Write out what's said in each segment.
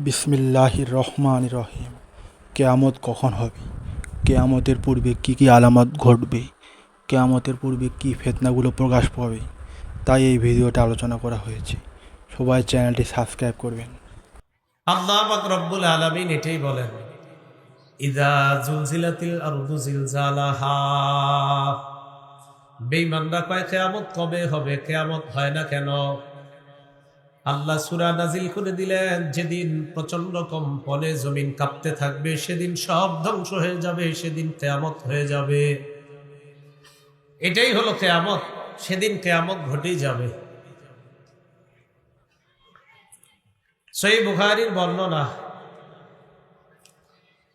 বিসমিল্লাহির রহমানির রহিম। কেয়ামত কখন হবে? কেয়ামতের পূর্বে কি কি আলামত ঘটবে? কেয়ামতের পূর্বে কি ফিতনাগুলো প্রকাশ পাবে? তাই এই ভিডিওটা আলোচনা করা হয়েছে। সবাই চ্যানেলটি সাবস্ক্রাইব করবেন। আল্লাহ পাক রব্বুল আলামিন এটাই বলেন, ইযা জুলজিলাতিল আরদু জিলজালাহা। বেঈমানরা কয় কিয়ামত কবে হবে? কিয়ামত হয় না কেন? আল্লাহ সূরা নাজিল করে দিলেন, যেদিন প্রচন্ড কম্পনে জমিন কাঁপতে থাকবে, সেদিন সব ধ্বংস হয়ে যাবে, সেদিন কিয়ামত হয়ে যাবে। এটাই হলো কিয়ামত। সেদিন কিয়ামত ঘটেই যাবে। সহিহ বুখারীর বর্ণনা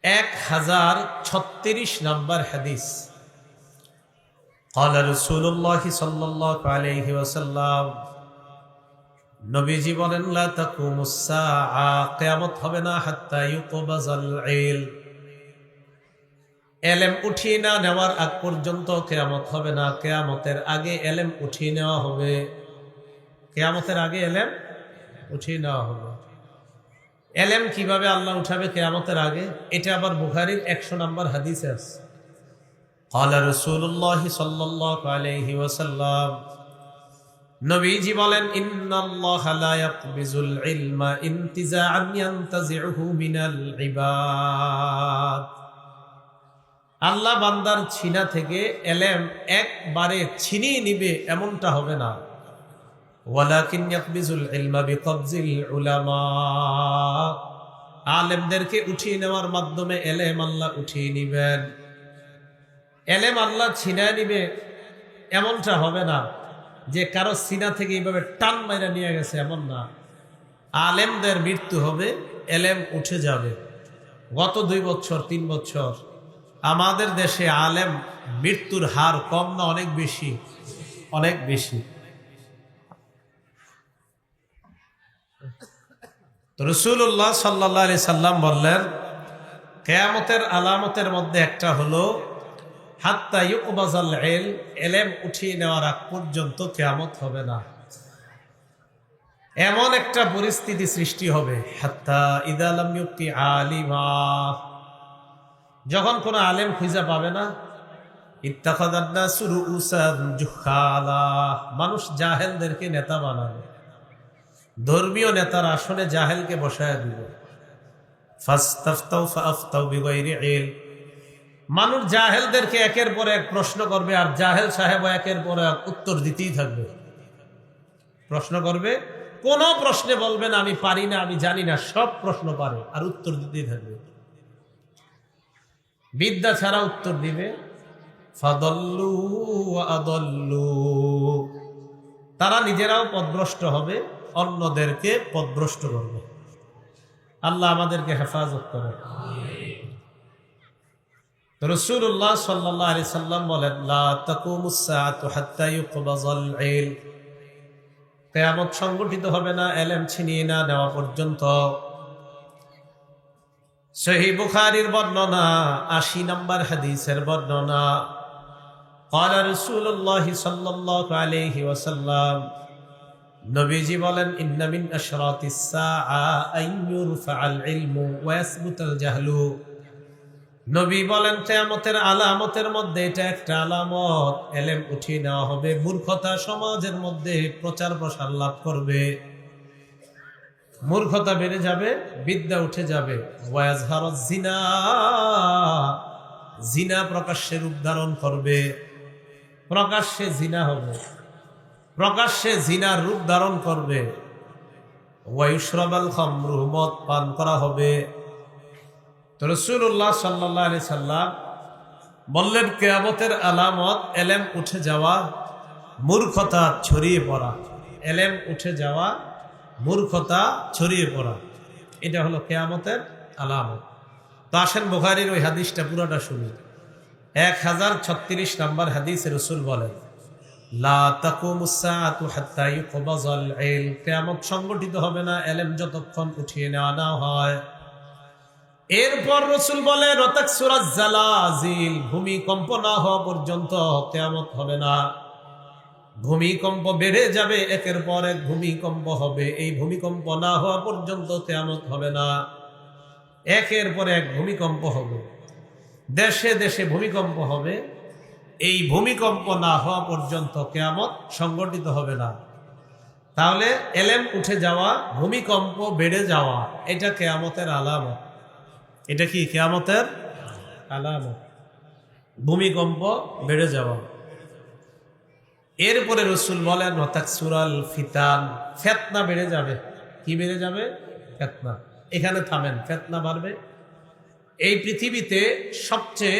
1036 নম্বর হাদিস। قال رسول الله صلى الله عليه وسلم, নবীজি বলেন, লা তাকুমুস সাআ, কিয়ামত হবে না হাত্তা ইউকবাজাল ইলম, ইলম উঠিয়ে না নেওয়ার আগ পর্যন্ত কিয়ামত হবে না। কিয়ামতের আগে ইলম উঠিয়ে নেওয়া হবে। কিয়ামতের আগে ইলম উঠিয়ে নেওয়া হবে। ইলম কিভাবে আল্লাহ উঠাবে কিয়ামতের আগে? এটা আবার বুখারীর 100 নম্বর হাদিসে আছে। قال رسول الله صلى الله عليه وسلم, নবীজি বলেন, ইন্নাল্লাহা লা ইয়াকবিজুল ইলমা ইনতিজাআন ইয়ানতাজিউহু মিনাল ইবাদ। আল্লাহ বান্দার ছিনা থেকে ইলম একবারে ছিনিয়ে নিবে এমনটা হবে না। ওয়ালাকিন ইয়াকবিজুল ইলমা বিকবজিল উলামা, আলেমদেরকে উঠিয়ে নেওয়ার মাধ্যমে ইলম আল্লাহ উঠিয়ে নিবেন। ইলম আল্লাহ ছিনায় নিবে এমনটা হবে না যে কারো সিনা থেকে এইভাবে টান মাইরা নিয়ে গেছে, এমন না। আলেমদের মৃত্যু হবে, ইলম উঠে যাবে। গত 2 বছর 3 বছর আমাদের দেশে আলেম মৃত্যুর হার কম না অনেক বেশি? অনেক বেশি। রাসূলুল্লাহ সাল্লাল্লাহু আলাইহি সাল্লাম বললেন, কিয়ামতের আলামতের মধ্যে একটা হলো হাত্তা ইউকবাজাল ইলম, ইলম উঠিয়ে নেওয়ার আগ পর্যন্ত কিয়ামত হবে না। এমন একটা পরিস্থিতি সৃষ্টি হবে, হাত্তা ইযা লাম ইউকি আলিমা, যখন কোনো আলেম খুঁজে পাবে না, ইত্তাখাযান নাসু রুউসান জুহালা, মানুষ জাহেলদেরকে নেতা বানাবে। ধর্মীয় নেতার আসনে জাহেলকে বসায় দিবে। ফাস্তাফতাউ ফাআফতাউ বিগাইরি ইলম, মানুষ জাহেলদেরকে একের পর এক প্রশ্ন করবে, আর জাহেল সাহেব একের পর এক উত্তর দিতেই থাকবে। প্রশ্ন করবে, কোন প্রশ্নে বলবে না আমি পারি না, আমি জানি না, সব প্রশ্ন পারে আর উত্তর দিতেই থাকবে। বিদ্যা ছাড়া উত্তর দিবে। ফাদাল্লু ওয়া আদাল্লু, তারা নিজেরাও পথভ্রষ্ট হবে, অন্যদেরকে পথভ্রষ্ট করবে। আল্লাহ আমাদেরকে হেফাজত করে। রাসূলুল্লাহ সাল্লাল্লাহু আলাইহি সাল্লাম বলেন, লা তাকুমুস সাআতু হাত্তা ইউকবাজাল ইলম, কিয়ামত সংগঠিত হবে না ইলম ছিনিয়ে না নেওয়া পর্যন্ত। সহিহ বুখারীর বর্ণনা 80 নম্বর হাদিসের বর্ণনা। قال رسول الله صلى الله عليه وسلم, নবীজি বলেন, ইন্না মিন আশরাতিস সাআ আন ইউরফাআল ইলমু ওয়া ইয়াসবুতাল জাহলু। নবী বলেন, কিয়ামতের আলামতের মধ্যে এটা একটা আলামত, ইলম উঠিয়ে নেওয়া হবে, মূর্খতা সমাজের মধ্যে প্রচার প্রসার লাভ করবে, মূর্খতা বেড়ে যাবে, বিদ্যা উঠে যাবে। ওয়া ইয়াজহারুজ জিনা, জিনা প্রকাশ্যে রূপ ধারণ করবে, প্রকাশ্যে জিনা হবে, প্রকাশ্যে জিনার রূপ ধারণ করবে। ওয়া ইউশরাবাল খামরু, মদ পান করা হবে। তো রাসূলুল্লাহ সাল্লাল্লাহু আলাইহি সাল্লাম বললেন, কিয়ামতের আলামত ইলম উঠে যাওয়া, মূর্খতা ছড়িয়ে পড়া। ইলম উঠে যাওয়া, মূর্খতা ছড়িয়ে পড়া, এটা হলো কিয়ামতের আলামত। তো আসেন বুখারীর ওই হাদিসটা পুরোটা শুনি। 1036 নম্বর হাদিসে রাসূল বলেন, লা তাকুমুস সাআতু হাত্তা ইউকবাজাল ইলম, কিয়ামত সংগঠিত হবে না ইলম যতক্ষণ উঠিয়ে নেওয়া না হয়। এরপর রাসূল বলেন, ওয়াতাকসুরাজ জালাজিল, ভূমিকম্প না হওয়া পর্যন্ত কিয়ামত হবে না। ভূমিকম্প বেড়ে যাবে, একের পর এক ভূমিকম্প হবে। এই ভূমিকম্প না হওয়া পর্যন্ত কিয়ামত হবে না। একের পর এক ভূমিকম্প হবে, দেশে দেশে ভূমিকম্প হবে। এই ভূমিকম্প না হওয়া পর্যন্ত কিয়ামত সংগঠিত হবে না। তাহলে এলেম উঠে যাওয়া, ভূমিকম্প বেড়ে যাওয়া, এটা কিয়ামতের আলামত। এটা কি কিয়ামতের আলামত? ভূমিকম্প বেড়ে যাওয়া। এরপরে রাসূল বলেন ওয়াতাকসুরাল ফিতান, ফিতনা বেড়ে যাবে। কি বেড়ে যাবে? ফিতনা। এখানে থামেন, ফিতনা বাড়বে। এই পৃথিবীতে সবচেয়ে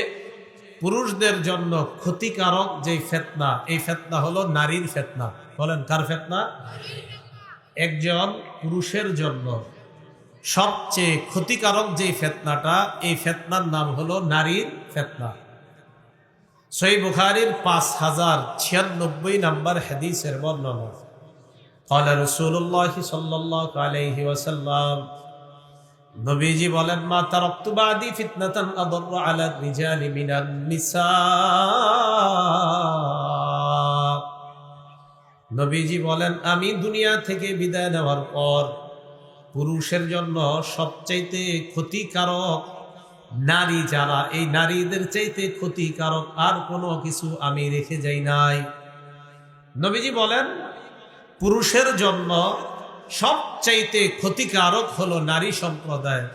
পুরুষদের জন্য ক্ষতিকারক যে ফিতনা, এই ফিতনা হলো নারীর ফিতনা। বলেন, কার ফিতনা? একজন পুরুষের জন্য সবচেয়ে ক্ষতিকারক যে ফিতনাটা, এই ফিতনার নাম হলো নারীর ফিতনা। সহিহ বুখারীর 5096 নম্বর হাদিসের বর্ণনা। قال رسول الله صلى الله عليه وسلم, নবীজি বলেন, মা তারাকতু বাদি ফিতনাতান আদাররু আলা রিজালি মিনান নিসা। নবীজি বলেন, আমি দুনিয়া থেকে বিদায় নেওয়ার পর পুরুষের জন্য সবচাইতে ক্ষতিকারক নারী যারা, এই নারীদের চাইতে ক্ষতিকারক আর কোনো কিছু আমি রেখে যাই নাই। নবীজি বলেন, পুরুষের জন্য সবচাইতে ক্ষতিকারক হলো নারী সম্প্রদায়।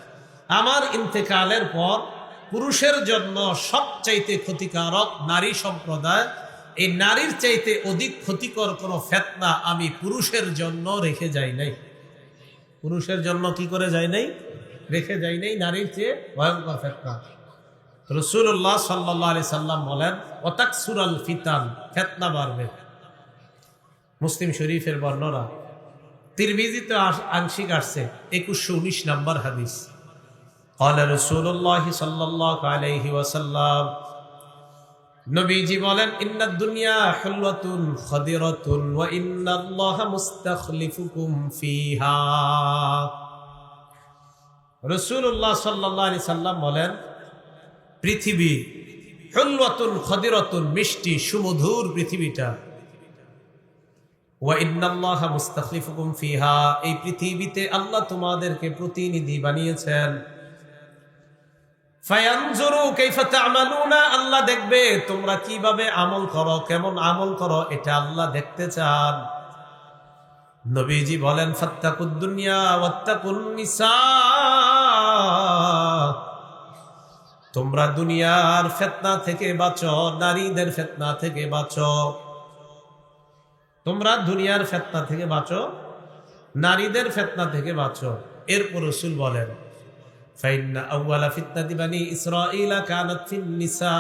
আমার ইন্তেকালের পর পুরুষের জন্য সবচাইতে ক্ষতিকারক নারী সম্প্রদায়। এই নারীর চাইতে অধিক ক্ষতিকর কোনো ফিতনা আমি পুরুষের জন্য রেখে যাই নাই। পুরুষের জন্য কি করে যাই নাই? রেখে যাই নাই নারীর চেয়ে ভয়ঙ্কর ফিতনা। রাসূলুল্লাহ সাল্লাল্লাহু আলাইহি সাল্লাম বলেন, ওয়াতাকসুরাল ফিতান, ফিতনা বাড়বে। মুসলিম শরীফের বর্ণনা। তিরমিজিতে আংশিক আসছে 2119 নম্বর হাদিস। قال رسول الله صلى الله عليه وسلم, নবীজি বলেন, ইন্নাদ দুনিয়া হুলওয়াতুন খাদিরাতুন ওয়া ইন্নাল্লাহা মুস্তাখলিফুকুম ফিহা। রাসূলুল্লাহ সাল্লাল্লাহু আলাইহি সাল্লাম বলেন, পৃথিবী হুলওয়াতুন খাদিরাতুন, মিষ্টি সুমধুর পৃথিবীটা। ওয়া ইন্নাল্লাহা মুস্তাখলিফুকুম ফিহা, এই পৃথিবীতে আল্লাহ তোমাদেরকে প্রতিনিধি বানিয়েছেন। ফায়ানজুরু কাইফা তা'মালুনা, আল্লাহ দেখবে তোমরা কিভাবে আমল করো, কেমন আমল করো, এটা আল্লাহ দেখতে চান। নবীজি বলেন, ফাত্তাকুদ দুনিয়া ওয়াত্তাকুন নিসা, তোমরা দুনিয়ার ফিতনা থেকে বাঁচো, নারীদের ফিতনা থেকে বাঁচো। তোমরা দুনিয়ার ফিতনা থেকে বাঁচো, নারীদের ফিতনা থেকে বাঁচো। এরপর রাসূল বলেন, ফাইন্না আউয়ালা ফিতনাতি বানি ইসরাঈলা কানাত ফিন নিসা,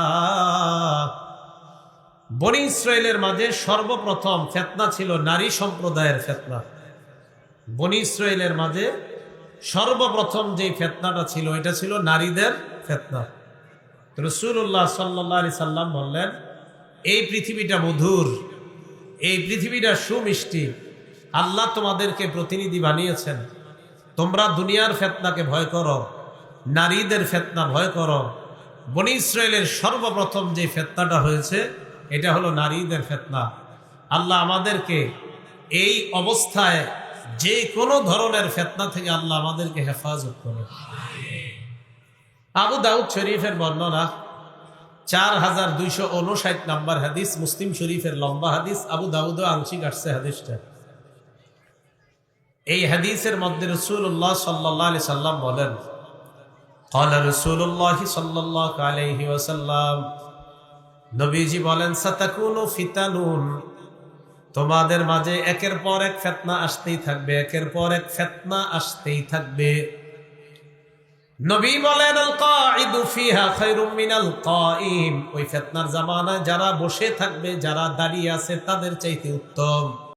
বনি ইসরাইলের মাঝে সর্বপ্রথম ফিতনা ছিল নারী সম্প্রদায়ের ফিতনা। বনি ইসরাইলের মাঝে সর্বপ্রথম যে ফিতনাটা ছিল, এটা ছিল নারীদের ফিতনা। রাসূলুল্লাহ সাল্লাল্লাহু আলাইহি সাল্লাম বললেন, এই পৃথিবীটা মধুর, এই পৃথিবীটা সুমিষ্টি, আল্লাহ তোমাদেরকে প্রতিনিধি বানিয়েছেন। তোমরা দুনিয়ার ফিতনাকে ভয় করো, নারীদের ফিতনা ভয় করো। বনি ইসরাইলের সর্বপ্রথম যে ফিতনাটা হয়েছে, এটা হলো নারীদের ফিতনা। আল্লাহ আমাদেরকে এই অবস্থায় যে কোনো ধরনের ফিতনা থেকে আল্লাহ আমাদেরকে হেফাজত করে। আবু দাউদ শরীফের বর্ণনা, 4259 নম্বর হাদিস, মুসলিম শরীফের লম্বা হাদিস, আবু দাউদও আংশিক আসছে হাদিসটা। এই হাদিসের মধ্যে রাসূলুল্লাহ সাল্লাল্লাহু আলাইহি সাল্লাম বলেন, قال رسول الله صلى الله عليه وسلم, নবীজি বলেন, সাতাকুনু ফিতানুন, তোমাদের মাঝে একের পর এক ফিতনা আসতেই থাকবে, একের পর এক ফিতনা আসতেই থাকবে। নবী বলেন, আল কাঈদু ফিহা খায়রুম মিনাল কাঈম, ওই ফিতনার জামানায় যারা বসে থাকবে, যারা দাঁড়িয়ে আছে তাদের চাইতে উত্তম।